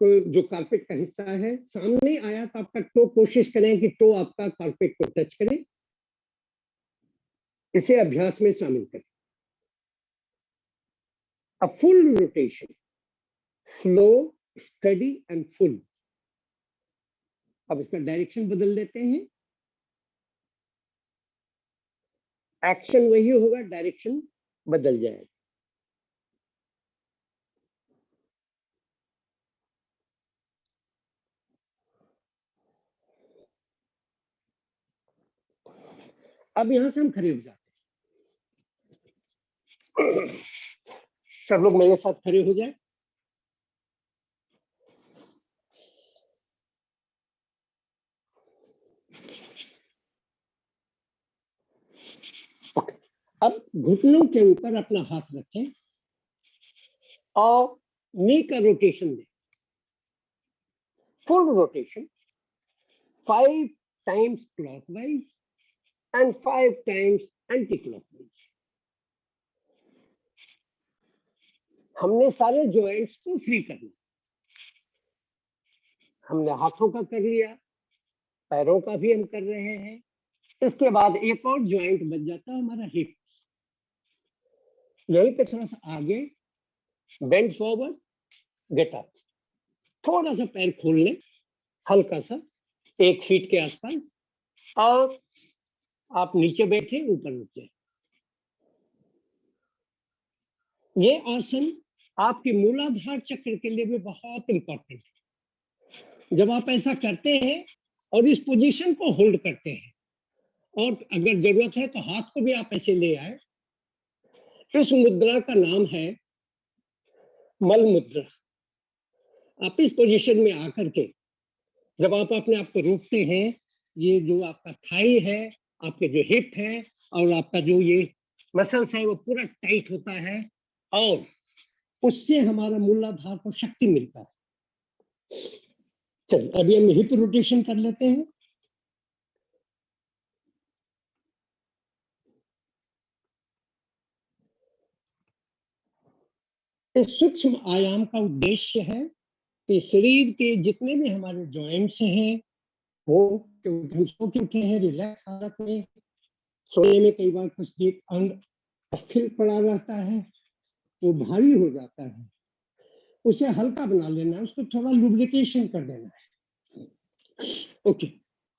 जो कारपेट का हिस्सा है सामने आया तो आपका टो, कोशिश करें कि टो आपका कारपेट को टच करे। इसे अभ्यास में शामिल करें। A full rotation, slow, study and full. अब इसका डायरेक्शन बदल देते हैं। एक्शन वही होगा, डायरेक्शन बदल जाएगा। अब यहां से हम खड़े हो जाते हैं। सब लोग मेरे साथ खड़े हो जाए। अब घुटनों के ऊपर अपना हाथ रखें और नी का रोटेशन दें। Full rotation 5 times clockwise and 5 times anti clockwise. हमने सारे जॉइंट्स को फ्री करना। हमने हाथों का कर लिया, पैरों का भी हम कर रहे हैं। इसके बाद एक और जॉइंट बच जाता है हमारा हिप। यहीं पे थोड़ा सा आगे, बेंड फॉरवर्ड, गेट अप। थोड़ा सा पैर खोल लें, हल्का सा 1 फीट के आसपास, और आप नीचे बैठे, ऊपर उठ जाए। ये आसन आपके मूलाधार चक्र के लिए भी बहुत इंपॉर्टेंट है। जब आप ऐसा करते हैं और इस पोजीशन को होल्ड करते हैं, और अगर जरूरत है तो हाथ को भी आप ऐसे ले आए। इस मुद्रा का नाम है मल मुद्रा। आप इस पोजीशन में आकर के जब आप अपने आप को रोकते हैं, ये जो आपका थाई है, आपके जो हिप है और आपका जो ये मसल्स है, वो पूरा टाइट होता है और उससे हमारा मूलाधार को शक्ति मिलता है। चलिए अभी हम हिप रोटेशन कर लेते हैं। इस सूक्ष्म आयाम का उद्देश्य है कि शरीर के जितने भी हमारे जॉइंट्स हैं वो सो के उठे हैं रिलैक्स हालत में। सोने में कई बार कुछ एक अंग अस्थिर पड़ा रहता है, वो भारी हो जाता है, उसे हल्का बना लेना है, उसको थोड़ा लुब्रिकेशन कर देना है। ओके,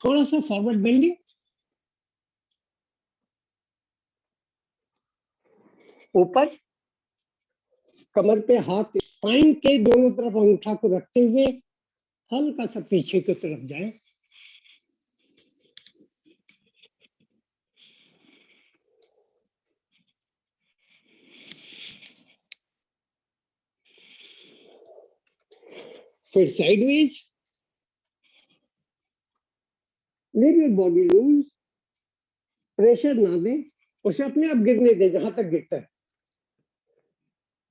थोड़ा सा फॉरवर्ड बेंडिंग, ऊपर कमर पे हाथ, स्पाइन के दोनों तरफ अंगूठा को रखते हुए हल्का सा पीछे की तरफ जाए। फिर sideways, leave your body loose, pressure ना दें, उसे अपने आप गिरने दें जहां तक गिरता है,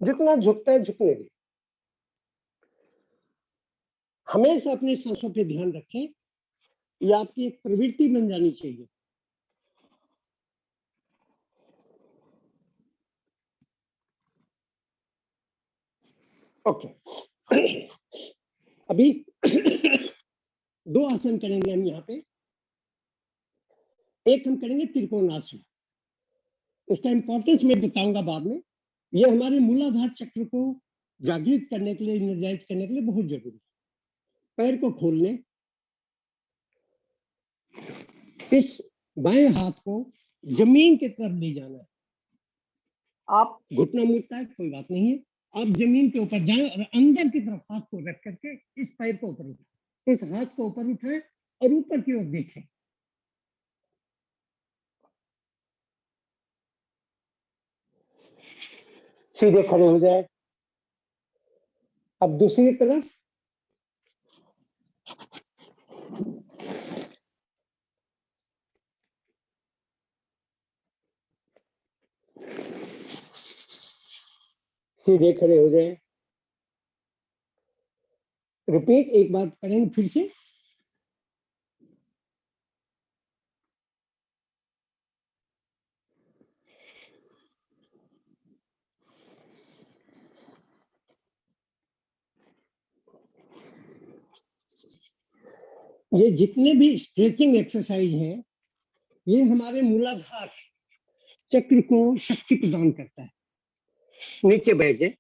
जितना झुकता है झुकने दें। हमेशा अपनी सांसों पे ध्यान रखें, ये आपकी एक प्रवृत्ति बन जानी चाहिए। ओके, अभी 2 आसन करेंगे हम यहाँ पे। एक हम करेंगे त्रिकोणासन। इसका इंपॉर्टेंस मैं बताऊंगा बाद में। ये हमारे मूलाधार चक्र को जागृत करने के लिए, एनर्जाइज करने के लिए बहुत जरूरी है। पैर को खोल लें, इस बाएं हाथ को जमीन की तरफ ले जाना है। आप घुटना मुड़ता है कोई बात नहीं है, आप जमीन के ऊपर जाएं और अंदर की तरफ हाथ को रख करके इस पैर को ऊपर उठाएं, इस हाथ को ऊपर उठाएं और ऊपर की ओर देखें। सीधे खड़े हो जाए। अब दूसरी तरफ, सीधे खड़े हो जाए। रिपीट, एक बार करेंगे फिर से। ये जितने भी स्ट्रेचिंग एक्सरसाइज हैं, ये हमारे मूलाधार चक्र को शक्ति प्रदान करता है। नीचे बैठ जाए,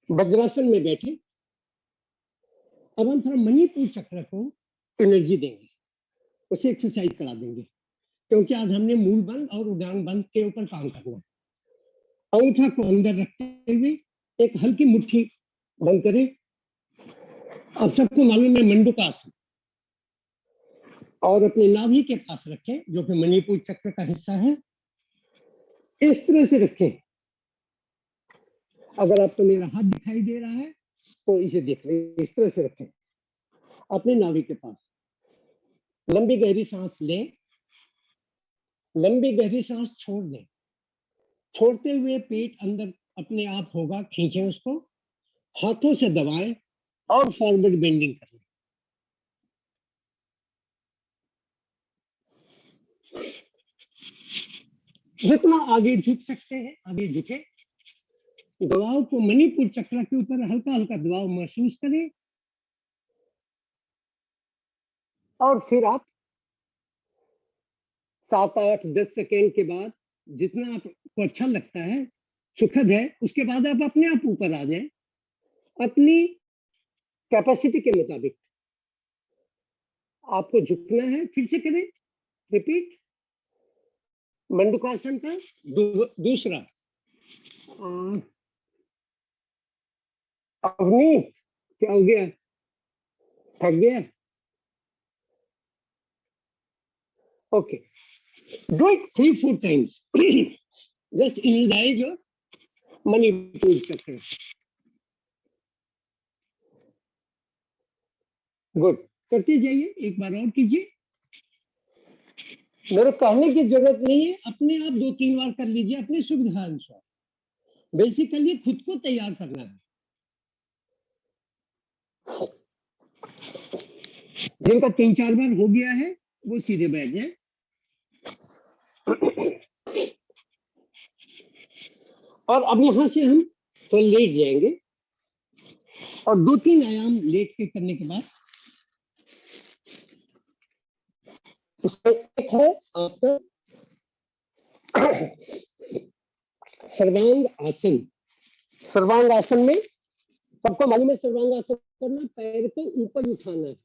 वज्रासन में बैठे। अब हम थोड़ा मणिपुर चक्र को एनर्जी देंगे, उसे एक्सरसाइज करा देंगे, क्योंकि आज हमने मूल बंद और उड़ान बंद के ऊपर काम करना है। अंगूठा को अंदर रखते हुए एक हल्की मुट्ठी बंद करें। आप सबको मालूम है मंडूकासन, और अपने नाभि के पास रखें, जो कि मणिपुर चक्र का हिस्सा है। इस तरह से रखें। अगर आपको मेरा हाथ दिखाई दे रहा है तो इसे देख लें। इस तरह से रखें अपने नाभि के पास। लंबी गहरी सांस लें, लंबी गहरी सांस छोड़ दें। छोड़ते हुए पेट अंदर अपने आप होगा, खींचें उसको, हाथों से दबाएं और फॉरवर्ड बेंडिंग करें। जितना आगे झुक सकते हैं आगे झुके। दबाव को मणिपुर चक्र के ऊपर हल्का हल्का दबाव महसूस करें, और फिर आप 7, 8, 10 सेकेंड के बाद जितना आपको अच्छा लगता है, सुखद है, उसके बाद आप अपने आप ऊपर आ जाएं अपनी कैपेसिटी के मुताबिक। आपको झुकना है, फिर से करें, रिपीट। मंडूकासन का दूसरा। अवनी, क्या हो गया? थक गया? Okay, do it 3-4 times. Just energize your Manipur chakra. Good, करते जाइए, एक बार और कीजिए। मेरे कहने की जरूरत नहीं है, अपने आप 2-3 बार कर लीजिए अपनी सुविधा अनुसार। बेसिकली खुद को तैयार करना है। जिनका 3-4 बार हो गया है वो सीधे बैठ जाए। और अब यहां से हम तो लेट जाएंगे, और 2-3 आयाम लेट के करने के बाद उसमें एक है आपका सर्वांग आसन। सर्वांग आसन में सबको मालूम है, सर्वांग आसन करना, पैर को ऊपर उठाना है।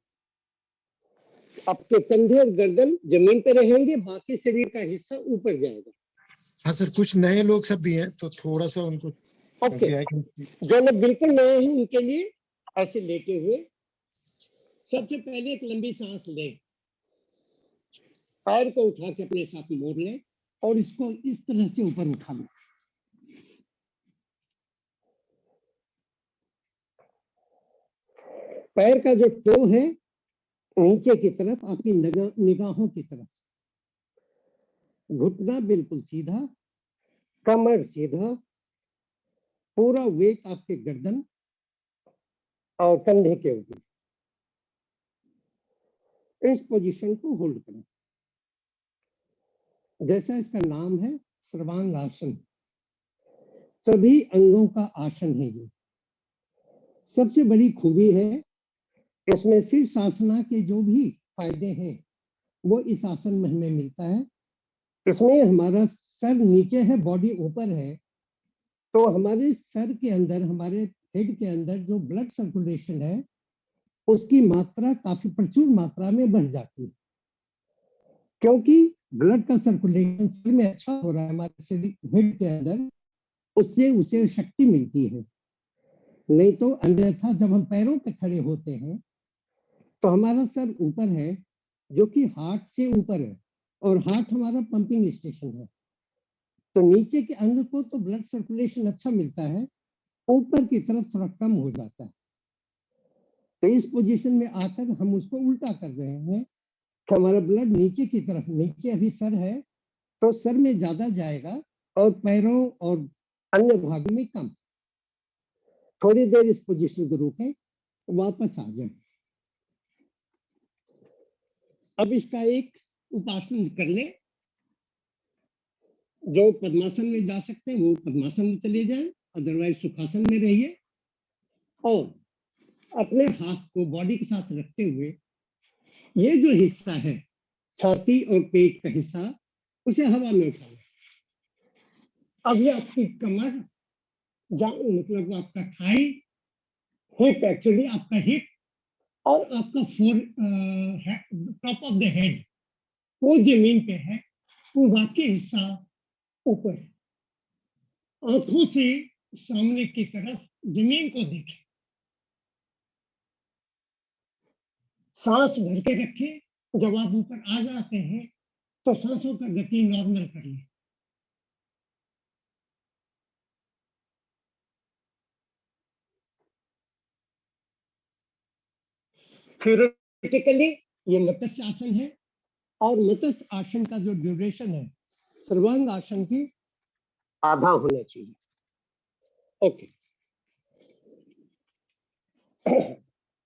आपके कंधे और गर्दन जमीन पर रहेंगे, बाकी शरीर का हिस्सा ऊपर जाएगा। हाँ सर, कुछ नए लोग सब भी हैं तो थोड़ा सा उनको ओके, जो लोग बिल्कुल नए हैं उनके लिए ऐसे लेटे हुए सबसे पहले एक लंबी सांस लें, पैर को उठा के अपने साथ मोड़ लें और इसको इस तरह से ऊपर उठा लें। पैर का जो टो है नीचे की तरफ, आपकी निगाहों की तरफ, घुटना बिल्कुल सीधा, कमर सीधा, पूरा वेट आपके गर्दन और कंधे के ऊपर। इस पोजीशन को होल्ड करें। जैसा इसका नाम है, सर्वांग आसन, सभी अंगों का आसन है ये। सबसे बड़ी खूबी है इसमें शीर्षासना के जो भी फायदे हैं वो इस आसन में हमें मिलता है। इसमें हमारा सर नीचे है, बॉडी ऊपर है, तो हमारे सर के अंदर, हमारे हेड के अंदर जो ब्लड सर्कुलेशन है उसकी मात्रा काफी प्रचुर मात्रा में बढ़ जाती है, क्योंकि ब्लड का सर्कुलेशन सर में अच्छा हो रहा है हमारे हेड के अंदर, उससे उसे शक्ति मिलती है। नहीं तो अन्यथा जब हम पैरों पे खड़े होते हैं तो हमारा सर ऊपर है, जो कि हार्ट से ऊपर है, और हार्ट हमारा पंपिंग स्टेशन है। तो नीचे के अंग को तो ब्लड सर्कुलेशन अच्छा मिलता है, ऊपर की तरफ थोड़ा कम हो जाता है। तो इस पोजीशन में आकर हम उसको उल्टा कर रहे हैं कि हमारा ब्लड नीचे की तरफ, नीचे अभी सर है तो सर में ज्यादा जाएगा और पैरों और अन्य भागों में कम। थोड़ी देर इस पोजीशन को रोकें, वापस आ जाए। अब इसका एक उपासन कर ले। जो पद्मासन में जा सकते हैं वो पद्मासन में चले जाएं, अदरवाइज सुखासन में रहिए। और अपने हाथ को बॉडी के साथ रखते हुए ये जो हिस्सा है छाती और पेट का हिस्सा उसे हवा में उठाना। अब ये आपकी कमर, मतलब आपका थाई, हिप, एक्चुअली आपका हिप और आपका टॉप ऑफ द हेड वो जमीन पे है, वो बाकी हिस्सा ऊपर। आंखों से सामने की तरफ जमीन को देखें, सांस भर के रखें। जब आप ऊपर आ जाते हैं तो सांसों का गति नॉर्मल करिए। थियोरेटिकली ये मत्स्य आसन है और मत्स्य आसन का जो ड्यूरेशन है सर्वांग आसन की आधा होना चाहिए। ओके,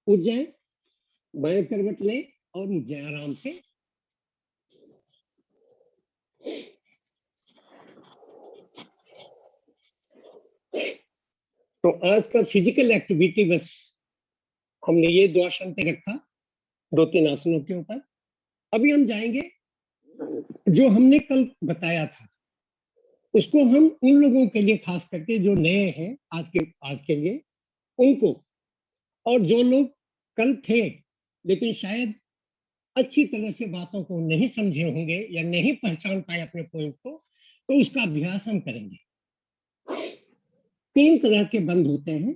उठ जाए, बाएं करवट ले और उठ जाए आराम से। तो आज का फिजिकल एक्टिविटी बस हमने ये 2 आसन पे रखा, 2-3 आसनों के ऊपर। अभी हम जाएंगे जो हमने कल बताया था उसको हम उन लोगों के लिए खास करके जो नए हैं आज के लिए उनको, और जो लोग कल थे लेकिन शायद अच्छी तरह से बातों को नहीं समझे होंगे या नहीं पहचान पाए अपने पॉइंट को, तो उसका अभ्यास हम करेंगे। 3 तरह के बंद होते हैं,